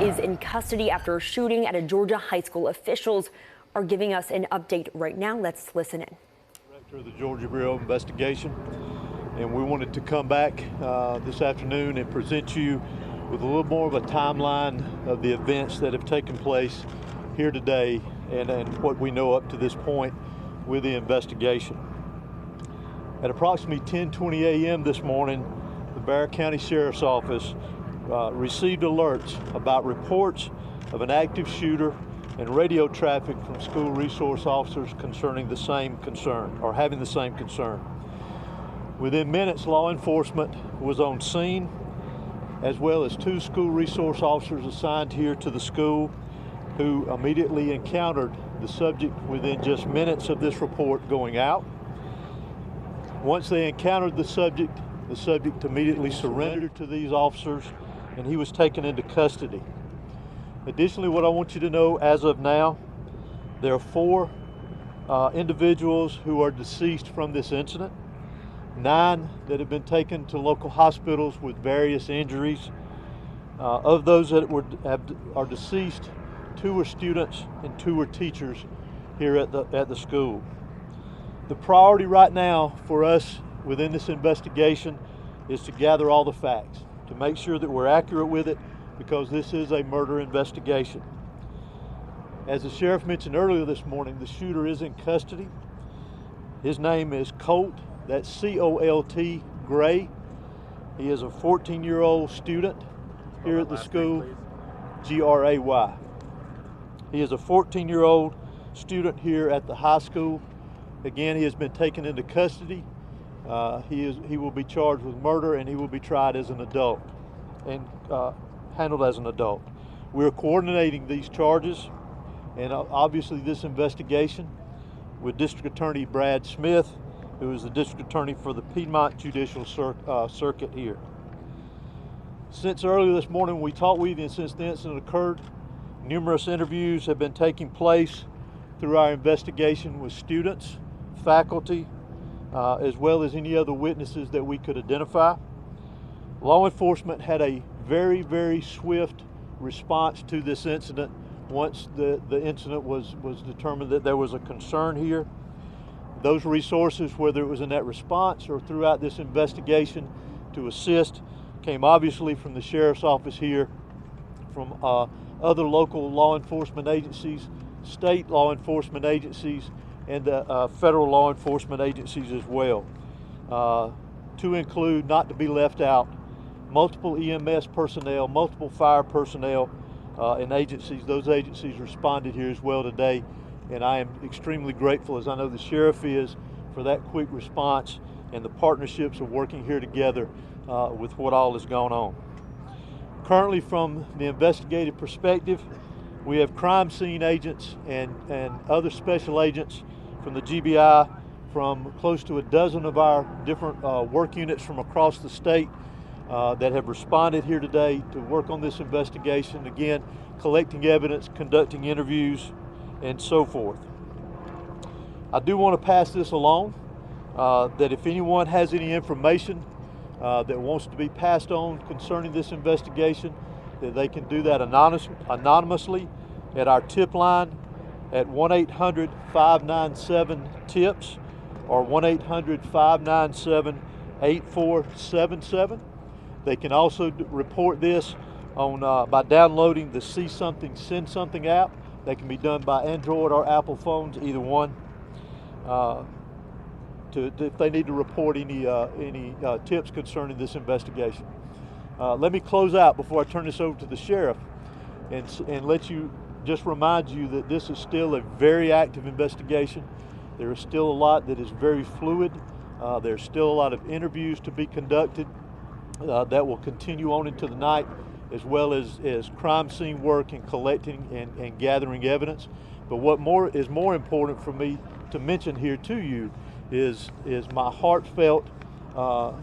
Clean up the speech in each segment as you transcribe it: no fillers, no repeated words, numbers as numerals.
is in custody after a shooting at a Georgia high school. Officials are giving us an update right now. Let's listen in. Director of the Georgia Bureau of Investigation, and we wanted to come back this afternoon and present you with a little more of a timeline of the events that have taken place here today and what we know up to this point with the investigation. At approximately 10:20 a.m. this morning, the Barrow County Sheriff's Office received alerts about reports of an active shooter and radio traffic from school resource officers concerning the same concern, or having the same concern. Within minutes, law enforcement was on scene, as well as 2 school resource officers assigned here to the school who immediately encountered the subject within just minutes of this report going out. Once they encountered the subject immediately surrendered to these officers and he was taken into custody. Additionally, what I want you to know as of now, there are 4 individuals who are deceased from this incident, 9 that have been taken to local hospitals with various injuries. Of those that are deceased, 2 are students and 2 are teachers here at the school. The priority right now for us within this investigation is to gather all the facts, to make sure that we're accurate with it, because this is a murder investigation. As the sheriff mentioned earlier this morning, the shooter is in custody. His name is Colt, that's C-O-L-T, Gray. He is a 14-year-old student here at the school, G-R-A-Y. He is a 14-year-old student here at the high school. Again, he has been taken into custody. He will be charged with murder and he will be tried as an adult and handled as an adult. We're coordinating these charges and obviously this investigation with District Attorney Brad Smith, who is the District Attorney for the Piedmont Judicial Circuit here. Since earlier this morning we talked with you and since the incident occurred, numerous interviews have been taking place through our investigation with students, faculty, as well as any other witnesses that we could identify. Law enforcement had a very, very swift response to this incident once the incident was determined that there was a concern here. Those resources, whether it was in that response or throughout this investigation to assist, came obviously from the Sheriff's Office here, from other local law enforcement agencies, state law enforcement agencies, and federal law enforcement agencies as well. To include, not to be left out, multiple EMS personnel, multiple fire personnel and agencies. Those agencies responded here as well today, and I am extremely grateful, as I know the sheriff is, for that quick response and the partnerships of working here together with what all has gone on. Currently, from the investigative perspective, we have crime scene agents and other special agents from the GBI, from close to a dozen of our different work units from across the state that have responded here today to work on this investigation. Again, collecting evidence, conducting interviews, and so forth. I do want to pass this along, that if anyone has any information that wants to be passed on concerning this investigation, that they can do that anonymously at our tip line at 1-800-597-TIPS or 1-800-597-8477. They can also report this on by downloading the See Something, Send Something app. That can be done by Android or Apple phones, either one, if they need to report any tips concerning this investigation. Let me close out before I turn this over to the sheriff and just remind you that this is still a very active investigation. There is still a lot that is very fluid. There's still a lot of interviews to be conducted that will continue on into the night, as well as crime scene work and collecting and gathering evidence. But what is more important for me to mention here to you is my heartfelt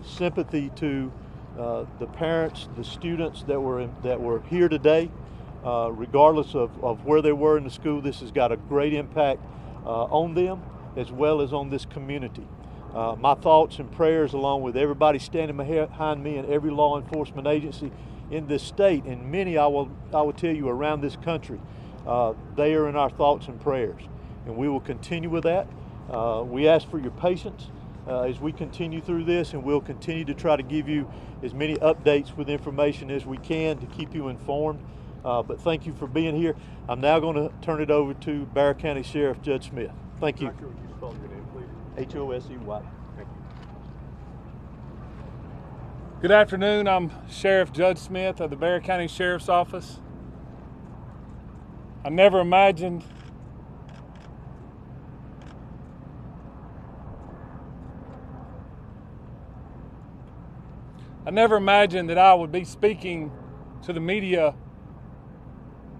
sympathy to the parents, the students that were here today. Regardless of where they were in the school, this has got a great impact on them as well as on this community. My thoughts and prayers, along with everybody standing behind me and every law enforcement agency, in this state, and many I will tell you around this country. They are in our thoughts and prayers, and we will continue with that. We ask for your patience as we continue through this, and we'll continue to try to give you as many updates with information as we can to keep you informed. But thank you for being here. I'm now going to turn it over to Bexar County Sheriff Judge Smith. Thank you. Would you spell your name, please? H-O-S-E-Y. Thank you. Good afternoon. I'm Sheriff Judge Smith of the Bexar County Sheriff's Office. I never imagined that I would be speaking to the media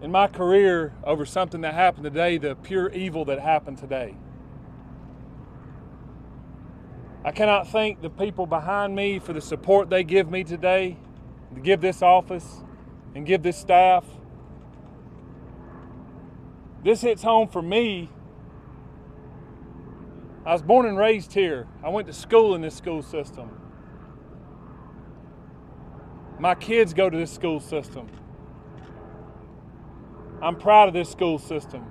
in my career over something that happened today, the pure evil that happened today. I cannot thank the people behind me for the support they give me today, to give this office and give this staff. This hits home for me. I was born and raised here. I went to school in this school system. My kids go to this school system. I'm proud of this school system.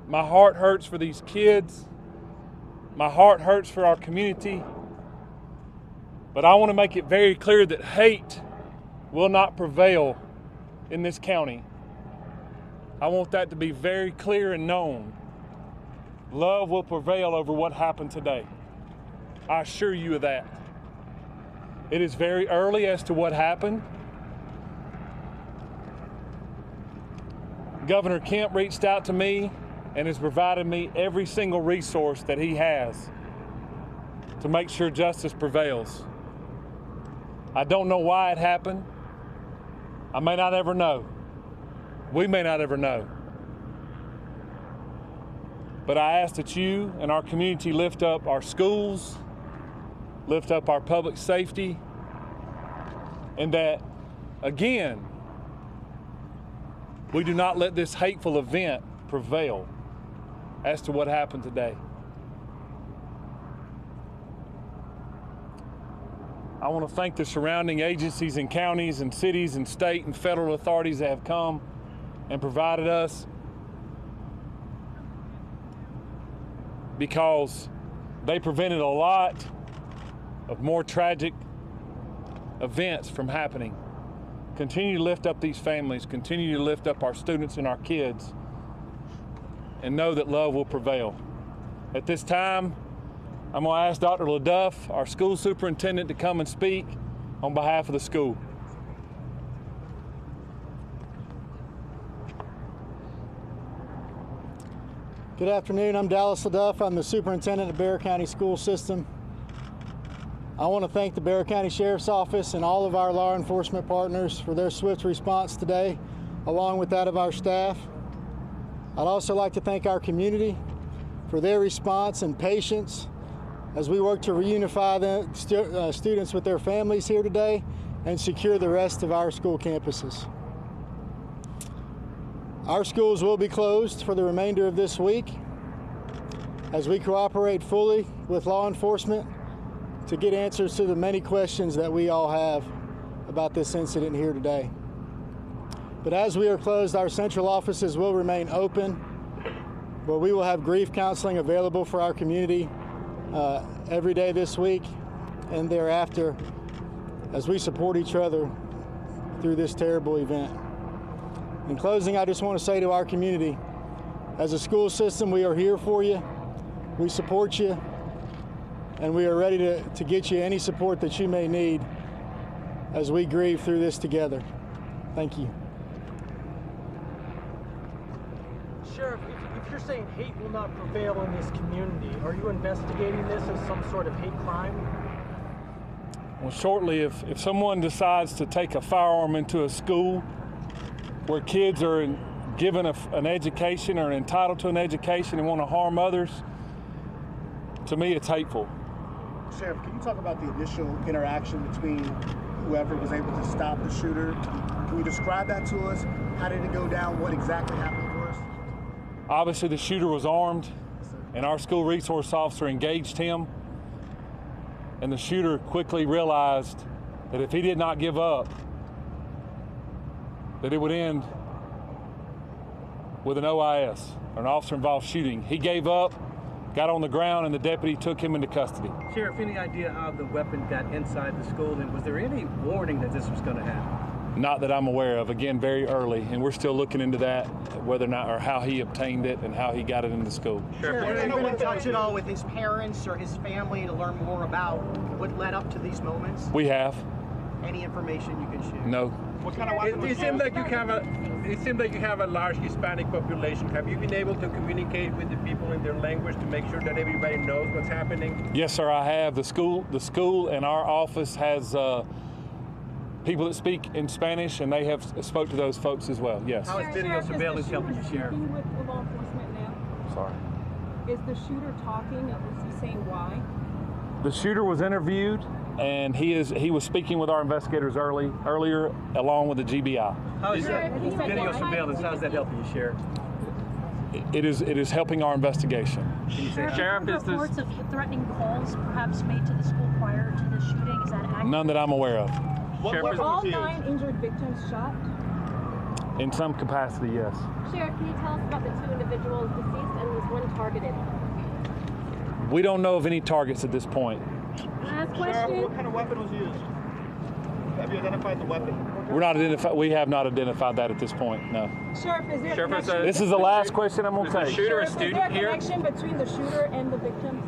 My heart hurts for these kids. My heart hurts for our community. But I want to make it very clear that hate will not prevail in this county. I want that to be very clear and known. Love will prevail over what happened today. I assure you of that. It is very early as to what happened. Governor Kemp reached out to me and has provided me every single resource that he has to make sure justice prevails. I don't know why it happened. I may not ever know. We may not ever know. But I ask that you and our community lift up our schools, lift up our public safety, and that, again, we do not let this hateful event prevail as to what happened today. I want to thank the surrounding agencies and counties and cities and state and federal authorities that have come and provided us, because they prevented a lot of more tragic events from happening. Continue to lift up these families, continue to lift up our students and our kids, and know that love will prevail. At this time, I'm going to ask Dr. LaDuff, our school superintendent, to come and speak on behalf of the school. Good afternoon. I'm Dallas LaDuff. I'm the superintendent of Bexar County School System. I want to thank the Bexar County Sheriff's Office and all of our law enforcement partners for their swift response today, along with that of our staff. I'd also like to thank our community for their response and patience as we work to reunify the students with their families here today and secure the rest of our school campuses. Our schools will be closed for the remainder of this week as we cooperate fully with law enforcement to get answers to the many questions that we all have about this incident here today. But as we are closed, our central offices will remain open, where we will have grief counseling available for our community every day this week and thereafter as we support each other through this terrible event. In closing, I just want to say to our community, as a school system, we are here for you, we support you, and we are ready to get you any support that you may need as we grieve through this together. Thank you. Sheriff, if you're saying hate will not prevail in this community, are you investigating this as some sort of hate crime? Well, shortly, if someone decides to take a firearm into a school where kids are given an education or entitled to an education and want to harm others, to me it's hateful. Sheriff, can you talk about the initial interaction between whoever was able to stop the shooter? Can you describe that to us? How did it go down? What exactly happened for us? Obviously, the shooter was armed, and our school resource officer engaged him, and the shooter quickly realized that if he did not give up, that it would end with an OIS, or an officer-involved shooting. He gave up, got on the ground, and the deputy took him into custody. Sheriff, any idea how the weapon got inside the school, and was there any warning that this was going to happen? Not that I'm aware of. Again, very early, and we're still looking into that, whether or not, or how he obtained it and how he got it into school. Sheriff, Have you been in touch at all with his parents or his family to learn more about what led up to these moments? We have. Any information you can share? No. What kind of weapon was It seems like you have a large Hispanic population. Have you been able to communicate with the people in their language to make sure that everybody knows what's happening? Yes, sir, I have. The school and our office has people that speak in Spanish, and they have spoke to those folks as well. Yes. How is video surveillance helping you, Sheriff? With law enforcement now? Sorry. Is the shooter talking? Is he saying why? The shooter was interviewed, and he was speaking with our investigators earlier, along with the GBI. How is that video surveillance? How's that helping you, Sheriff? It is helping our investigation. Sheriff, is reports of threatening calls perhaps made to the school prior to the shooting? Is that accurate? None that I'm aware of. Were all 9 injured victims shot? In some capacity, yes. Sheriff, can you tell us about the 2 individuals deceased and was one targeted? We don't know of any targets at this point. Last question. Sheriff, what kind of weapon was used? Have you identified the weapon? We have not identified that at this point. No. Sheriff, is there a connection? This is the last question I'm going to take. Sheriff, is there a connection between the shooter and the victims?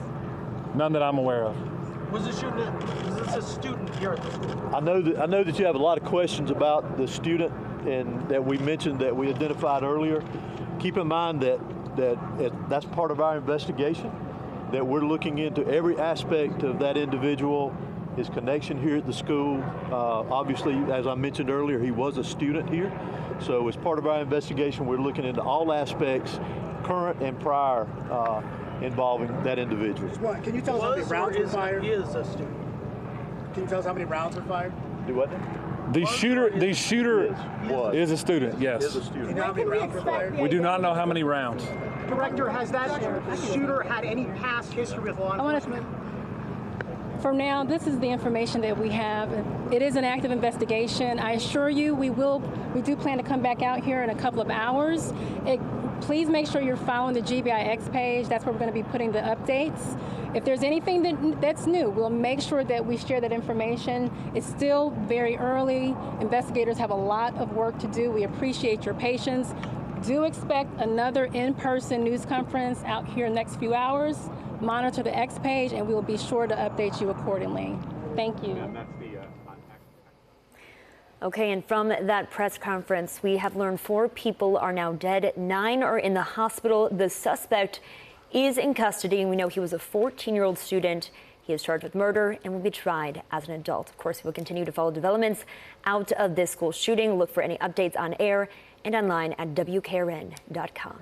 None that I'm aware of. Was this a student here at the school? I know that you have a lot of questions about the student and that we mentioned that we identified earlier. Keep in mind that's part of our investigation, that we're looking into every aspect of that individual, his connection here at the school. Obviously, as I mentioned earlier, he was a student here. So as part of our investigation, we're looking into all aspects, current and prior, involving that individual. Can you tell us how many rounds were fired? He is a student. Can you tell us how many rounds were fired? Do what? The shooter is a student, yes. Is a student. Do you know how many rounds were fired? We do not know how many rounds. Director, has that shooter had any past history with law enforcement? For now, this is the information that we have. It is an active investigation. I assure you we do plan to come back out here in a couple of hours. Please make sure you're following the GBIX page. That's where we're going to be putting the updates. If there's anything that's new, we'll make sure that we share that information. It's still very early. Investigators have a lot of work to do. We appreciate your patience. Do expect another in-person news conference out here in the next few hours. Monitor the X page, and we will be sure to update you accordingly. Thank you. Okay, and from that press conference, we have learned 4 people are now dead, 9 are in the hospital. The suspect is in custody, and we know he was a 14-year-old student. He is charged with murder and will be tried as an adult. Of course, we will continue to follow developments out of this school shooting. Look for any updates on air and online at WKRN.com.